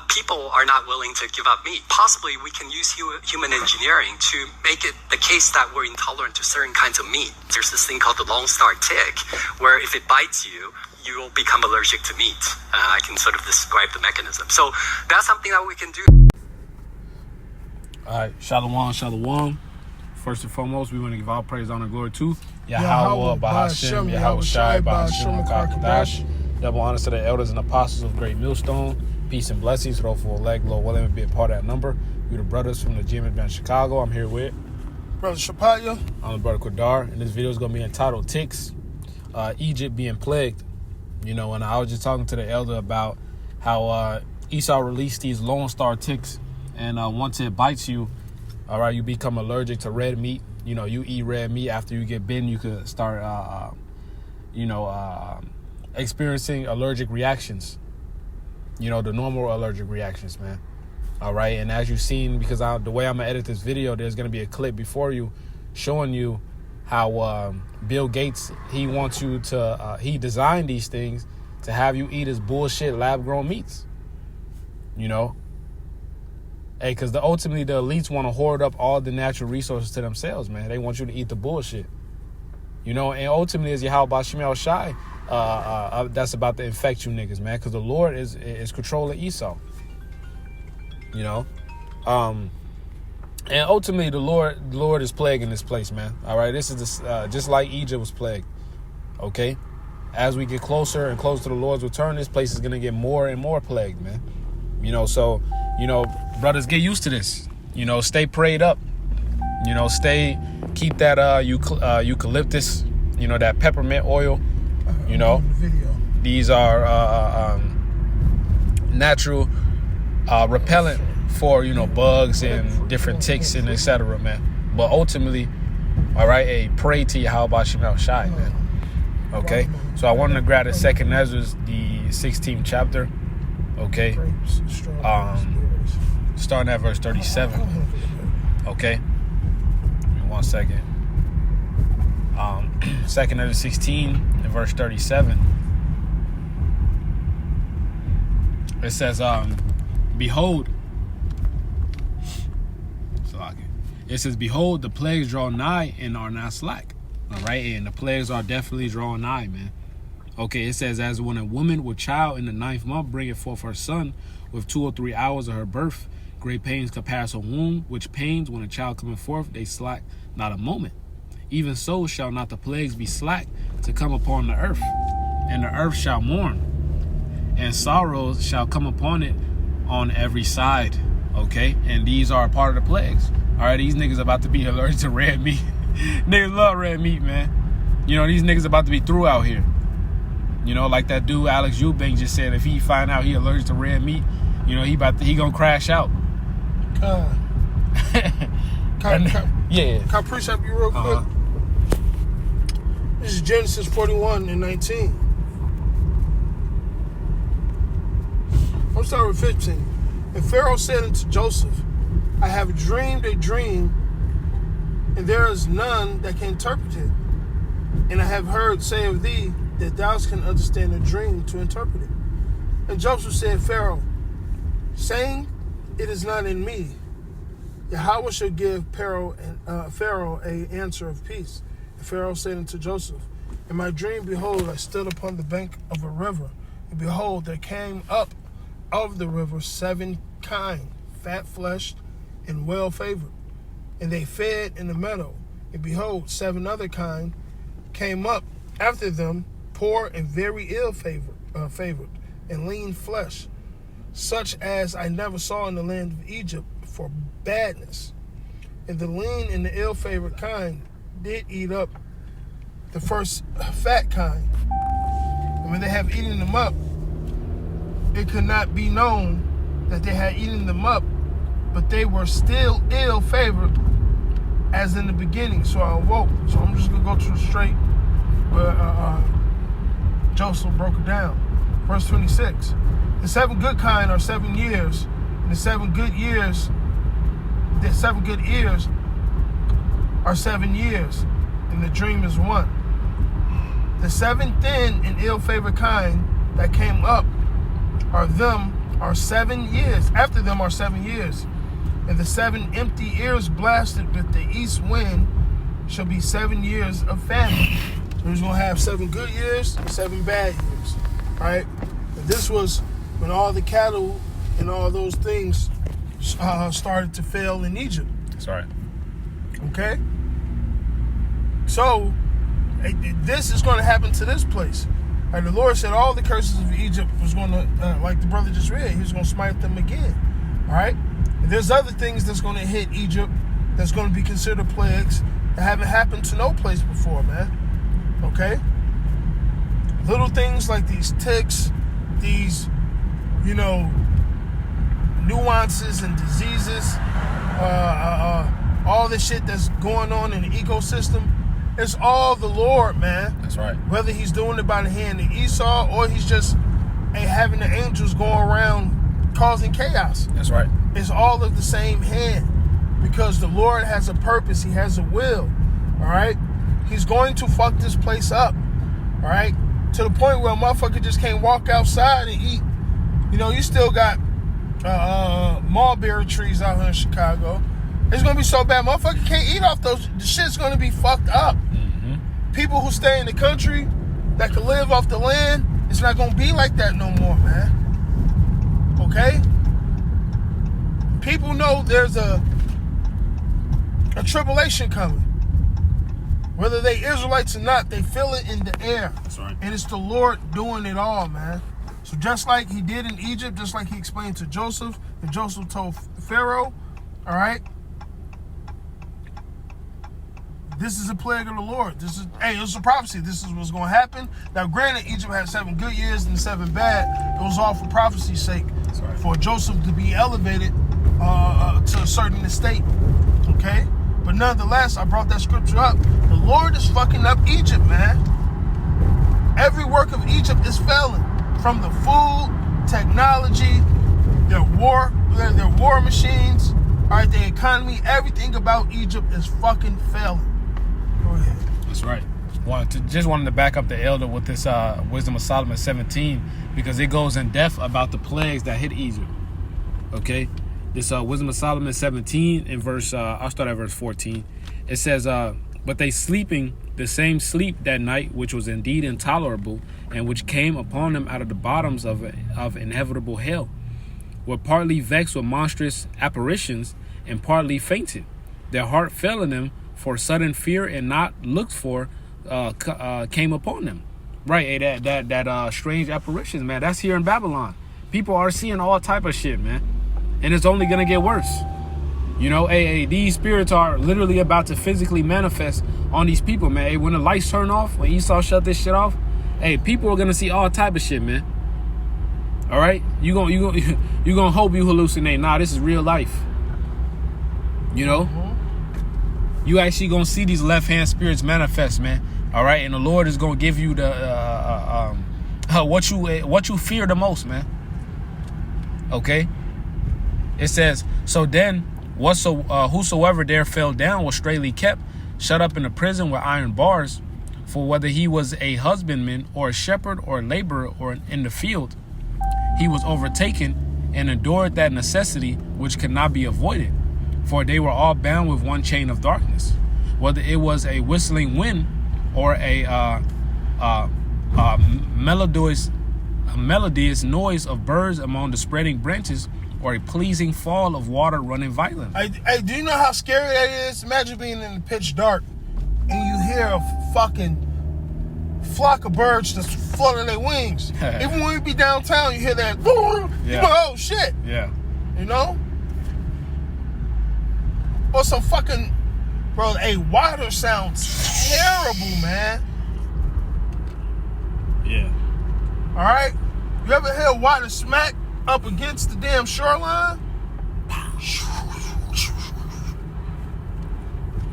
People are not willing to give up meat. Possibly we can use human engineering to make it the case that we're intolerant to certain kinds of meat. There's this thing called the Lone Star tick, where if it bites you, you will become allergic to meat. I can sort of describe the mechanism. So that's something that we can do. All right, Shalom. First and foremost, we want to give all praise, honor, and glory to Yahweh, Bahashem, Yahweh Shai, Bahashem, Kakadash. Double honors to the elders and apostles of Great Millstone. Peace and blessings. Hopeful leg, Lord willing, be a part of that number. We're the brothers from the gym in Chicago. I'm here with Brother Shapaya. I'm the brother Qadar, and this video is going to be entitled Ticks, Egypt being plagued. You know, and I was just talking to the elder about how Esau released these Lone Star ticks, and once it bites you, all right, you become allergic to red meat. You know, you eat red meat, after you get bitten, you could start, experiencing allergic reactions. You know, the normal allergic reactions, man. All right, and as you've seen, because the way I'm going to edit this video, there's going to be a clip before you showing you how Bill Gates, he wants you to, he designed these things to have you eat his bullshit lab-grown meats. You know? Hey, because ultimately the elites want to hoard up all the natural resources to themselves, man. They want you to eat the bullshit. You know, and ultimately, as Yahweh Bashim Shai, that's about to infect you niggas, man, because the Lord is controlling Esau. You know? And ultimately, the Lord is plaguing this place, man. All right? This is just like Egypt was plagued. Okay? As we get closer and closer to the Lord's return, this place is going to get more and more plagued, man. You know, so, you know, brothers, get used to this. You know, stay prayed up. You know, keep that eucalyptus, you know, that peppermint oil. You know, these are natural repellent for, you know, bugs and different ticks and etc., man. But ultimately, all right, hey, pray to Yahweh Bashim Shai, man. Okay, so I wanted to grab the second Ezra, the 16th chapter. Okay, starting at verse 37. Okay, give me 1 second. Second Ezra 16 and verse 37. It says, behold, it says, behold, the plagues draw nigh and are not slack. All right, and the plagues are definitely drawing nigh, man. Okay, it says, as when a woman with child in the 9th month bringeth forth her son, with 2 or 3 hours of her birth, great pains compass her womb, which pains when a child cometh forth, they slack not a moment. Even so shall not the plagues be slack to come upon the earth, and the earth shall mourn, and sorrows shall come upon it on every side. Okay, and these are a part of the plagues. All right, these niggas about to be allergic to red meat. Niggas love red meat, man. You know, these niggas about to be through out here. You know, like that dude Alex Eubank just said, if he find out he allergic to red meat, you know, he gonna crash out. Can I precept you real quick? This is Genesis 41 and 19. I'm starting with 15. And Pharaoh said unto Joseph, I have dreamed a dream, and there is none that can interpret it. And I have heard say of thee that thou can understand a dream to interpret it. And Joseph said, Pharaoh, saying, it is not in me. Yahweh shall give Pharaoh a answer of peace. And Pharaoh said unto Joseph, in my dream, behold, I stood upon the bank of a river, and behold, there came up of the river 7 kine, fat-fleshed and well-favored. And they fed in the meadow. And behold, 7 other kine came up after them, poor and very ill-favored, and lean flesh, such as I never saw in the land of Egypt for badness. And the lean and the ill-favored kind did eat up the first fat kind. And when they have eaten them up, it could not be known that they had eaten them up, but they were still ill-favored as in the beginning. So I awoke. So I'm just going to go to the straight where Joseph broke it down. Verse 26. The 7 good kind are 7 years, and the 7 good ears are 7 years, and the dream is 1. The 7 thin and ill-favored kind that came up are them are 7 years. After them are 7 years. And the 7 empty ears blasted with the east wind shall be 7 years of famine. So he's going to have 7 good years and 7 bad years. Right? And this was when all the cattle and all those things started to fail in Egypt. That's right. Okay? So, this is going to happen to this place. Right? The Lord said all the curses of Egypt was going to, like the brother just read, he was going to smite them again. All right? And there's other things that's going to hit Egypt that's going to be considered plagues that haven't happened to no place before, man. Okay? Little things like these ticks, these, nuances and diseases, all the shit that's going on in the ecosystem, it's all the Lord, man. That's right. Whether he's doing it by the hand of Esau or he's just having the angels going around causing chaos. That's right. It's all of the same hand because the Lord has a purpose. He has a will. All right? He's going to fuck this place up. All right? To the point where a motherfucker just can't walk outside and eat. You still got mulberry trees out here in Chicago. It's going to be so bad, motherfucker can't eat off those. The shit's going to be fucked up. Mm-hmm. People who stay in the country that can live off the land, it's not going to be like that no more, man. Okay? People know there's a tribulation coming. Whether they Israelites or not, they feel it in the air. That's right. And it's the Lord doing it all, man. So just like he did in Egypt, just like he explained to Joseph, and Joseph told Pharaoh, all right, this is a plague of the Lord. This is a prophecy. This is what's going to happen. Now, granted, Egypt had 7 good years and 7 bad. It was all for prophecy's sake. That's right. For Joseph to be elevated to a certain estate. Okay? But nonetheless, I brought that scripture up. The Lord is fucking up Egypt, man. Every work of Egypt is failing. From the food, technology, their war machines, all right, the economy, everything about Egypt is fucking failing. Go ahead. That's right. Wanted to back up the elder with this Wisdom of Solomon 17 because it goes in depth about the plagues that hit Egypt. Okay? This Wisdom of Solomon 17 in verse, I'll start at verse 14. It says, but they sleeping the same sleep that night, which was indeed intolerable, and which came upon them out of the bottoms of inevitable hell, were partly vexed with monstrous apparitions, and partly fainted. Their heart fell in them, for sudden fear and not looked for came upon them. Right, that strange apparitions, man. That's here in Babylon. People are seeing all type of shit, man, and it's only gonna get worse. These spirits are literally about to physically manifest on these people, man. Hey, when the lights turn off, when Esau shut this shit off, hey, people are gonna see all type of shit, man. All right, you gonna hope you hallucinate. Nah, this is real life. You actually gonna see these left hand spirits manifest, man. All right, and the Lord is gonna give you the what you fear the most, man. Okay, it says, so then whosoever there fell down was straightly kept, shut up in a prison with iron bars. For whether he was a husbandman or a shepherd or a laborer or in the field, he was overtaken and endured that necessity which could not be avoided. For they were all bound with one chain of darkness. Whether it was a whistling wind or a melodious noise of birds among the spreading branches, or a pleasing fall of water running violently. Hey, do you know how scary that is? Imagine being in the pitch dark and you hear a fucking flock of birds just fluttering their wings. Even when you be downtown, you hear that. You go, oh shit. Yeah. Or some fucking, bro. Hey, water sounds terrible, man. Yeah. All right. You ever hear water smack up against the damn shoreline?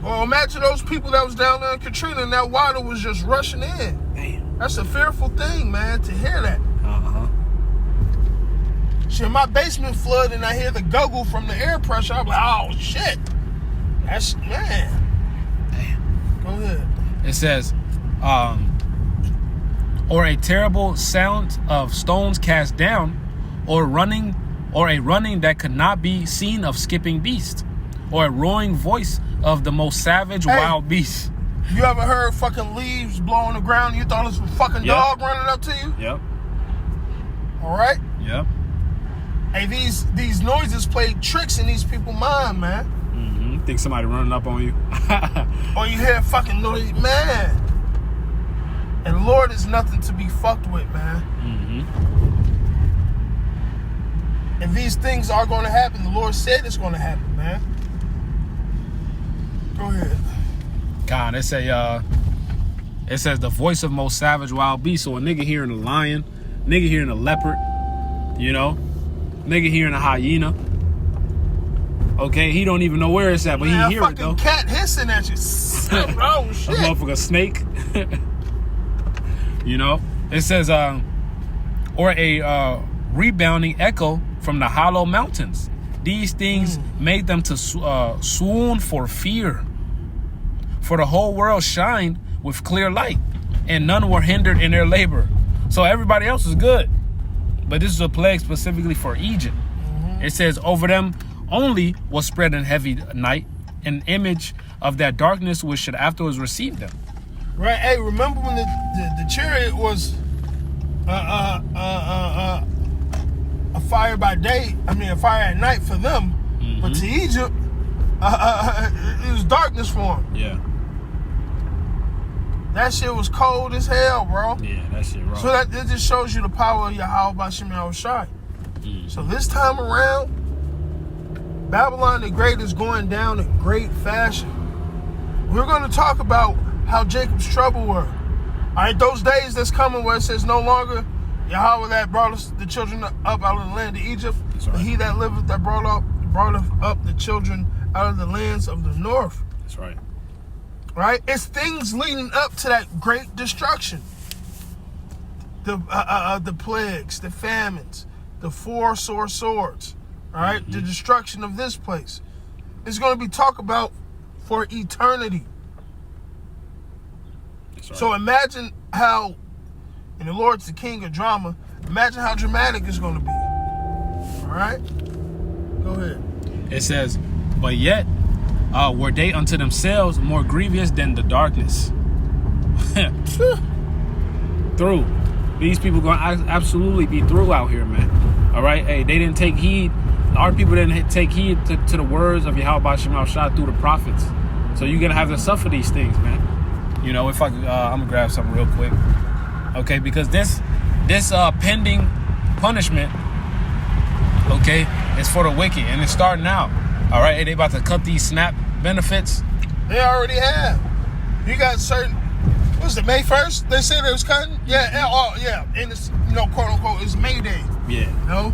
Well, imagine those people that was down there in Katrina and that water was just rushing in. Damn. That's a fearful thing, man, to hear that. Uh-huh. Shit, my basement flood and I hear the guggle from the air pressure. I'm like, oh, shit. That's, man. Damn. Go ahead. It says, or a terrible sound of stones cast down, or a running that could not be seen of skipping beast, or a roaring voice of the most savage wild beast. You ever heard fucking leaves blowing the ground? You thought it was a fucking dog running up to you? Yep. All right? Yep. Hey, these noises play tricks in these people's mind, man. Mm-hmm. Think somebody running up on you? Or you hear fucking noise, man. And the Lord is nothing to be fucked with, man. Mm-hmm. And these things are going to happen. The Lord said it's going to happen, man. Go ahead. God, it says the voice of most savage wild beast. So a nigga hearing a lion, nigga hearing a leopard, you know, nigga hearing a hyena. Okay, he don't even know where it's at, but he hear it though. A fucking cat hissing at you. Oh shit. A motherfucker snake. You know, it says or a rebounding echo from the hollow mountains. These things made them to swoon for fear. For the whole world shined with clear light, and none were hindered in their labor. So everybody else is good. But this is a plague specifically for Egypt. It says, over them only was spread in heavy night, an image of that darkness which should afterwards receive them. Right. Hey, remember when the chariot was a fire by day? I mean, a fire at night for them. But to Egypt, it was darkness for them. Yeah. That shit was cold as hell, bro. Yeah, that shit wrong. So that just shows you the power of Yahweh Bashim Yahushai. So this time around, Babylon the Great is going down in great fashion. We're going to talk about how Jacob's trouble were. All right, those days that's coming where it says no longer Yahweh that brought us the children up out of the land of Egypt, but he that liveth that brought up the children out of the lands of the north. That's right. Right? It's things leading up to that great destruction. The plagues, the famines, the 4 sore swords. All right? The destruction of this place. It's going to be talked about for eternity. That's right. So imagine how, and the Lord's the king of drama, imagine how dramatic it's going to be. All right? Go ahead. It says, but yet were they unto themselves more grievous than the darkness. Through. These people going to absolutely be through out here, man. All right? Hey, they didn't take heed. Our people didn't take heed to the words of Yahweh Bashim Yahushai through the prophets. So you're going to have to suffer these things, man. You know, if I'm going to grab something real quick. Okay, because this pending punishment, okay, is for the wicked. And it's starting now. All right, and they about to cut these SNAP benefits. They already have. You got certain. What was it, May 1st? They said it was cutting. Yeah. And it's, you know, quote unquote, it's May Day. Yeah. You know.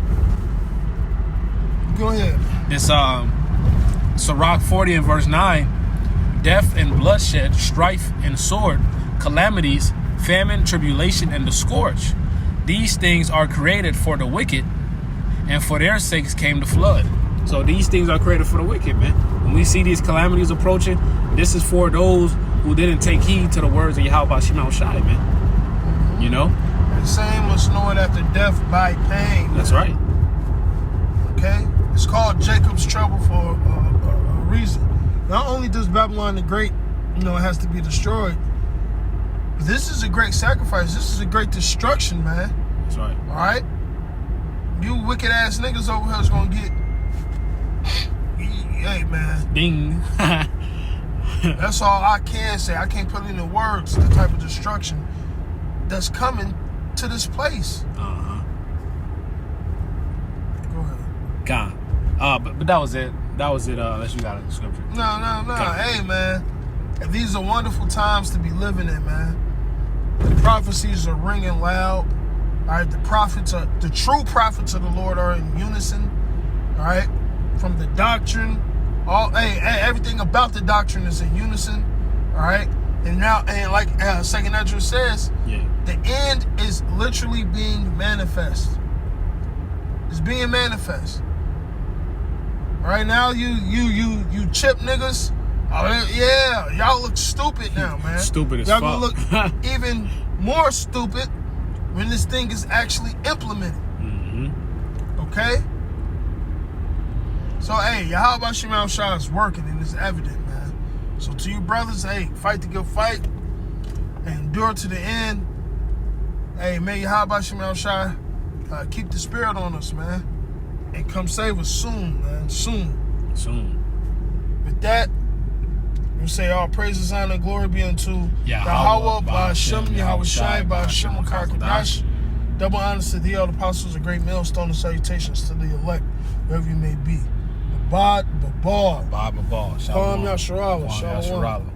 Go ahead. This Sirach 40 and verse 9, death and bloodshed, strife and sword, calamities, famine, tribulation, and the scourge. These things are created for the wicked, and for their sakes came the flood. So these things are created for the wicked, man. When we see these calamities approaching, this is for those who didn't take heed to the words of Yahweh Bashim Yahushai, man. You know? The same must know it after death by pain. That's right. Okay? It's called Jacob's trouble for a reason. Not only does Babylon the Great, you know, it has to be destroyed, but this is a great sacrifice. This is a great destruction, man. That's right. All right? You wicked ass niggas over here is going to get... Hey, man. Ding. That's all I can say. I can't put into words the type of destruction that's coming to this place. Uh-huh. Go ahead. God. But that was it. That was it, unless you got a scripture. No. Okay. Hey, man. These are wonderful times to be living in, man. The prophecies are ringing loud. All right, the true prophets of the Lord are in unison. All right, from the doctrine, everything about the doctrine is in unison. All right, and like Second Ezra says, the end is literally being manifest. It's being manifest. All right, now you chip niggas. Oh yeah, y'all look stupid now, man. Stupid as y'all fuck. Y'all gonna look even more stupid when this thing is actually implemented. Okay? So, hey, Yahweh Shema Shah is working and it's evident, man. So to you brothers, hey, fight the good fight and endure to the end. Hey, may Yahweh Shema Shah keep the spirit on us, man. And come save us soon, man. Soon. With that, we say all praises, honor, and glory be unto Yahweh, Ba'ashem, Yahweh Shai, Ba'ashem, Karkadash. Double honors to thee, all the apostles, a great millstone, and salutations to the elect, wherever you may be. Babad, Babal. Shalom. Yasharala. Shalom.